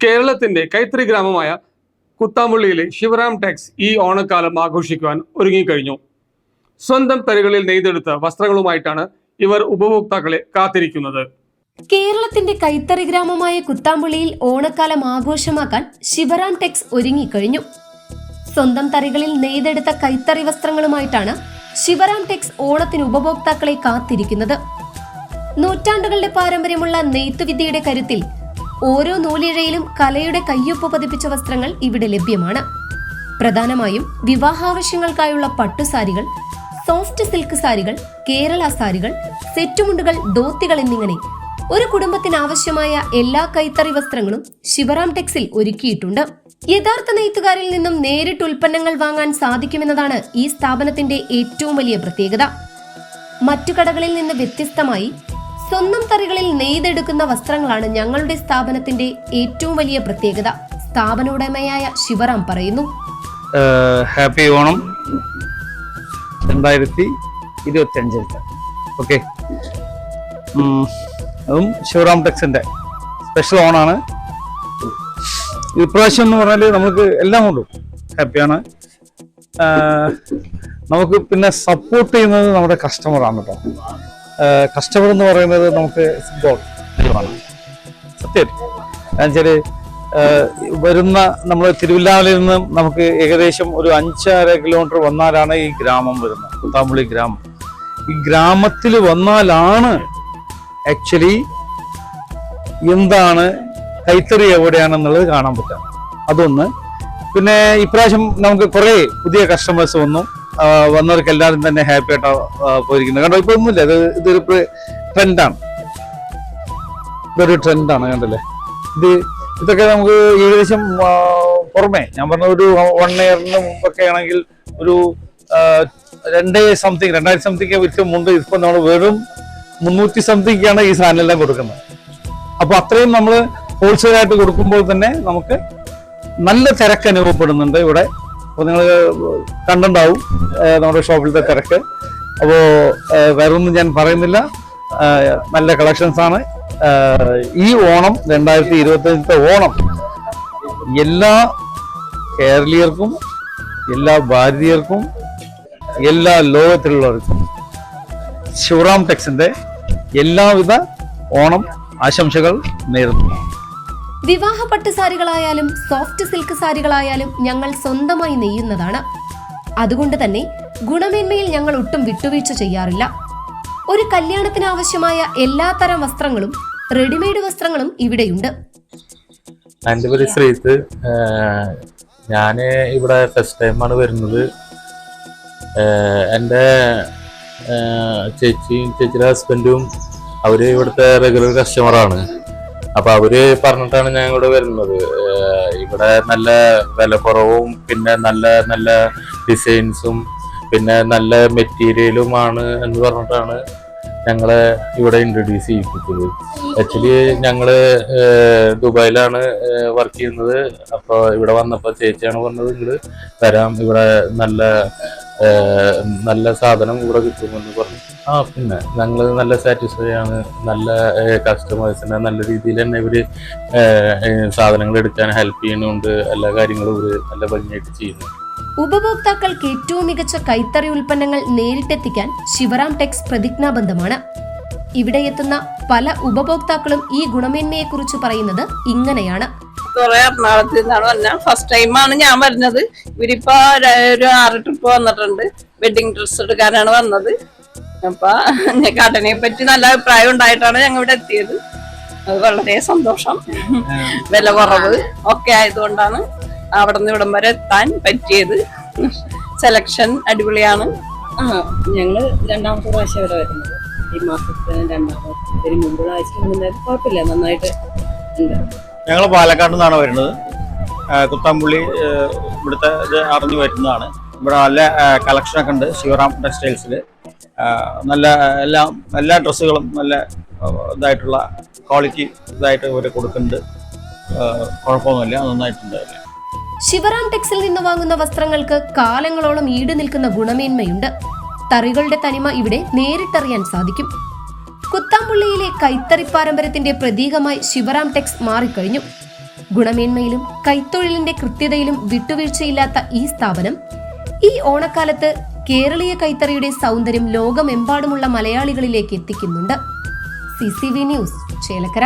കേരളത്തിന്റെ കൈത്തറി ഗ്രാമമായ കുത്താമ്പുള്ളിയിലെ ശിവറാം ടെക്സ് ഈ ഓണക്കാലം ആഘോഷിക്കുവാൻ ഒരുങ്ങിക്കഴിഞ്ഞു. സ്വന്തം തറികളിൽ നെയ്തെടുത്ത വസ്ത്രങ്ങളുമായിട്ടാണ് ഇവർ ഉപഭോക്താക്കളെ കാത്തിരിക്കുന്നത്. കേരളത്തിന്റെ കൈത്തറി ഗ്രാമമായ കുത്താമ്പുള്ളിയിൽ ഓണക്കാലം ആഘോഷമാക്കാൻ ശിവറാം ടെക്സ് ഒരുങ്ങിക്കഴിഞ്ഞു. സ്വന്തം തറികളിൽ നെയ്തെടുത്ത കൈത്തറി വസ്ത്രങ്ങളുമായിട്ടാണ് ശിവറാം ടെക്സ് ഓണത്തിന് ഉപഭോക്താക്കളെ കാത്തിരിക്കുന്നത്. നൂറ്റാണ്ടുകളുടെ പാരമ്പര്യമുള്ള നെയ്ത്തുവിദ്യയുടെ കരുത്തിൽ ഓരോ നൂലിഴയിലും കലയുടെ കയ്യൊപ്പ് പതിപ്പിച്ച വസ്ത്രങ്ങൾ ഇവിടെ ലഭ്യമാണ്. പ്രധാനമായും വിവാഹാവശ്യങ്ങൾക്കായുള്ള പട്ടുസാരികൾ, സോഫ്റ്റ് സിൽക്ക് സാരികൾ, കേരള സാരികൾ, സെറ്റുമുണ്ടുകൾ, ധോത്തികൾ എന്നിങ്ങനെ ഒരു കുടുംബത്തിന് ആവശ്യമായ എല്ലാ കൈത്തറി വസ്ത്രങ്ങളും ശിവറാം ടെക്സിൽ ഒരുക്കിയിട്ടുണ്ട്. യഥാർത്ഥ നെയ്ത്തുകാരിൽ നിന്നും നേരിട്ട് ഉൽപ്പന്നങ്ങൾ വാങ്ങാൻ സാധിക്കുമെന്നതാണ് ഈ സ്ഥാപനത്തിന്റെ ഏറ്റവും വലിയ പ്രത്യേകത. മറ്റു കടകളിൽ നിന്ന് വ്യത്യസ്തമായി സ്വന്തം തറികളിൽ നെയ്തെടുക്കുന്ന വസ്ത്രങ്ങളാണ് ഞങ്ങളുടെ സ്ഥാപനത്തിന്റെ ഏറ്റവും വലിയ പ്രത്യേകത. സ്ഥാപന ഉടമയായ ശിവറാം പറയുന്നു. ഹാപ്പി ഓണം 2025. ഓക്കെ, അതും ശിവറാം ടെക്സിന്റെ സ്പെഷ്യൽ ഓണാണ് ഇപ്രാവശ്യം എന്ന് പറഞ്ഞാൽ. നമുക്ക് എല്ലാം കൊണ്ടും ഹാപ്പിയാണ്. നമുക്ക് പിന്നെ സപ്പോർട്ട് ചെയ്യുന്നത് നമ്മുടെ കസ്റ്റമറാണ് കേട്ടോ. കസ്റ്റമർ എന്ന് പറയുന്നത് നമുക്ക് സത്യം എന്നുവെച്ചാൽ വരുന്ന നമ്മൾ തിരുവല്ലാമലയിൽ നിന്ന് നമുക്ക് ഏകദേശം ഒരു 5-6 കിലോമീറ്റർ വന്നാലാണ് ഈ ഗ്രാമം വരുന്നത്, കുത്താമ്പുള്ളി ഗ്രാമം. ഈ ഗ്രാമത്തിൽ വന്നാലാണ് ആക്ച്വലി എന്താണ് കൈത്തറി എവിടെയാണെന്നുള്ളത് കാണാൻ പറ്റുക. അതൊന്ന്. പിന്നെ ഇപ്രാവശ്യം നമുക്ക് കുറേ പുതിയ കസ്റ്റമേഴ്സ് വന്നവർക്ക് എല്ലാവരും തന്നെ ഹാപ്പി ആയിട്ടാണ് പോയിരിക്കുന്നത്. കണ്ടോ, ഇപ്പൊ ഒന്നുമില്ല, ഇതൊരു ട്രെൻഡാണ്. ഇതൊരു ട്രെൻഡാണ്, കണ്ടല്ലേ. ഇതൊക്കെ നമുക്ക് ഏകദേശം പുറമെ ഞാൻ പറഞ്ഞ ഒരു 1 ഇയറിന് മുമ്പൊക്കെ ആണെങ്കിൽ ഒരു 2000 സംതിങ് വിറ്റുമുണ്ട്. ഇപ്പൊ നമ്മൾ വെറും 300 സംതിങ്ങാണ് ഈ സാധനമെല്ലാം കൊടുക്കുന്നത്. അപ്പൊ അത്രയും നമ്മൾ ഹോൾസെയിലായിട്ട് കൊടുക്കുമ്പോൾ തന്നെ നമുക്ക് നല്ല തിരക്ക് അനുഭവപ്പെടുന്നുണ്ട് ഇവിടെ. അപ്പോൾ നിങ്ങൾ കണ്ടുണ്ടാവും നമ്മുടെ ഷോപ്പിലത്തെ തിരക്ക്. അപ്പോൾ വേറെ ഒന്നും ഞാൻ പറയുന്നില്ല, നല്ല കളക്ഷൻസ് ആണ്. ഈ ഓണം 2025 ഓണം എല്ലാ കേരളീയർക്കും, എല്ലാ ഭാരതീയർക്കും, എല്ലാ ലോകത്തിലുള്ളവർക്കും ശിവറാം ടെക്സിന്റെ എല്ലാവിധ ഓണം ആശംസകൾ നേരുന്നു. വിവാഹ പട്ടുസാരികളായാലും സോഫ്റ്റ് സിൽക്ക് സാരികളായാലും ഞങ്ങൾ സ്വന്തമായി നെയ്യുന്നതാണ്. അതുകൊണ്ട് തന്നെ ഗുണമേന്മയിൽ ഞങ്ങൾ ഒട്ടും വിട്ടുവീഴ്ച ചെയ്യാറില്ല. ഒരു കല്യാണത്തിന് ആവശ്യമായ എല്ലാ തരം വസ്ത്രങ്ങളും, റെഡിമെയ്ഡ് വസ്ത്രങ്ങളും ഇവിടെയുണ്ട്. എൻ്റെ പേര് ശ്രീത്ത്. ഞാൻ ഇവിടെ ഫസ്റ്റ് ടൈമാണ് വരുന്നത്. എൻ്റെ ചേച്ചിയുടെ ഹസ്ബൻഡും അവര് ഇവിടുത്തെ റെഗുലർ കസ്റ്റമറാണ്. അപ്പൊ അവര് പറഞ്ഞിട്ടാണ് ഞാൻ ഇവിടെ വരുന്നത്. ഇവിടെ നല്ല വില കുറവും പിന്നെ നല്ല നല്ല ഡിസൈൻസും പിന്നെ നല്ല മെറ്റീരിയലുമാണ് എന്ന് പറഞ്ഞിട്ടാണ് ഞങ്ങളെ ഇവിടെ ഇൻട്രൊഡ്യൂസ് ചെയ്യിപ്പിച്ചത്. ആക്ച്വലി ഞങ്ങള് ദുബായിലാണ് വർക്ക് ചെയ്യുന്നത്. അപ്പോൾ ഇവിടെ വന്നപ്പോൾ ചേച്ചിയാണ് പറഞ്ഞത് ഇങ്ങോട്ട് വരാം, ഇവിടെ നല്ല സാധനം ഇവിടെ കിട്ടുമെന്ന് പറഞ്ഞു. പിന്നെ ഞങ്ങൾ നല്ല സാറ്റിസ്ഫൈ ആണ്. നല്ല കസ്റ്റമേഴ്സിനെ നല്ല രീതിയിൽ തന്നെ ഇവര് സാധനങ്ങൾ എടുക്കാൻ ഹെൽപ്പ് ചെയ്യുന്നുണ്ട്. എല്ലാ കാര്യങ്ങളും ഇവര് നല്ല ഭംഗിയായിട്ട് ചെയ്യുന്നു. ഉപഭോക്താക്കൾക്ക് ഏറ്റവും മികച്ച കൈത്തറി ഉൽപ്പന്നങ്ങൾ നേരിട്ടെത്തിക്കാൻ ശിവറാം ടെക്സ് പ്രതിജ്ഞാബദ്ധമാണ്. ഇവിടെ എത്തുന്ന പല ഉപഭോക്താക്കളും ഈ ഗുണമേന്മയെക്കുറിച്ച് പറയുന്നത് ഇങ്ങനെയാണ്. എറണാകുളത്ത് നിന്നാണ് പറഞ്ഞത്. ഫസ്റ്റ് ടൈമാണ് ഞാൻ വരുന്നത്. ഇവരിപ്പോ ഒരു 6 ട്രിപ്പ് വന്നിട്ടുണ്ട്. വെഡിങ് ഡ്രസ് എടുക്കാനാണ് വന്നത്. അപ്പൊ കടനെ പറ്റി നല്ല അഭിപ്രായം ഉണ്ടായിട്ടാണ് ഞങ്ങൾ ഇവിടെ എത്തിയത്. അത് വളരെ സന്തോഷം. വില കുറവ് ഒക്കെ ആയതുകൊണ്ടാണ് അവിടെ നിന്ന് ഇവിടം വരെ എത്താൻ പറ്റിയത്. സെലക്ഷൻ അടിപൊളിയാണ്. ഞങ്ങള് 2ാമത്തെ പ്രാവശ്യം ഇവിടെ വരുന്നത്. ഈ മാസത്തിന് 2ാമത്തെ മുമ്പുള്ള ആഴ്ച കുഴപ്പമില്ല, നന്നായിട്ട് ഉണ്ട്. ഞങ്ങൾ പാലക്കാട് നിന്നാണ് വരുന്നത്. കുത്താമ്പുള്ളി ഇവിടുത്തെ ഇത് അറിഞ്ഞു വരുന്നതാണ്. ഇവിടെ നല്ല കളക്ഷനൊക്കെ ഉണ്ട് ശിവറാം ടെക്സ്റ്റൈൽസിൽ. നല്ല എല്ലാ ഡ്രസ്സുകളും നല്ല ഇതായിട്ടുള്ള ക്വാളിറ്റി ഇതായിട്ട് ഇവർ കൊടുക്കുന്നുണ്ട്. കുഴപ്പമൊന്നുമില്ല, നന്നായിട്ടുണ്ട്. ശിവറാം ടെക്സിൽ നിന്ന് വാങ്ങുന്ന വസ്ത്രങ്ങൾക്ക് കാലങ്ങളോളം ഈട് നിൽക്കുന്ന ഗുണമേന്മയുണ്ട്. തറികളുടെ തനിമ ഇവിടെ നേരിട്ടറിയാൻ സാധിക്കും. കുത്താമ്പുള്ളിയിലെ കൈത്തറി പാരമ്പര്യത്തിന്റെ പ്രതീകമായി ശിവറാം ടെക്സ് മാറിക്കഴിഞ്ഞു. ഗുണമേന്മയിലും കൈത്തൊഴിലിന്റെ കൃത്യതയിലും വിട്ടുവീഴ്ചയില്ലാത്ത ഈ സ്ഥാപനം ഈ ഓണക്കാലത്ത് കേരളീയ കൈത്തറിയുടെ സൗന്ദര്യം ലോകമെമ്പാടുമുള്ള മലയാളികളിലേക്ക് എത്തിക്കുന്നുണ്ട്. CCV news, Chelakkara.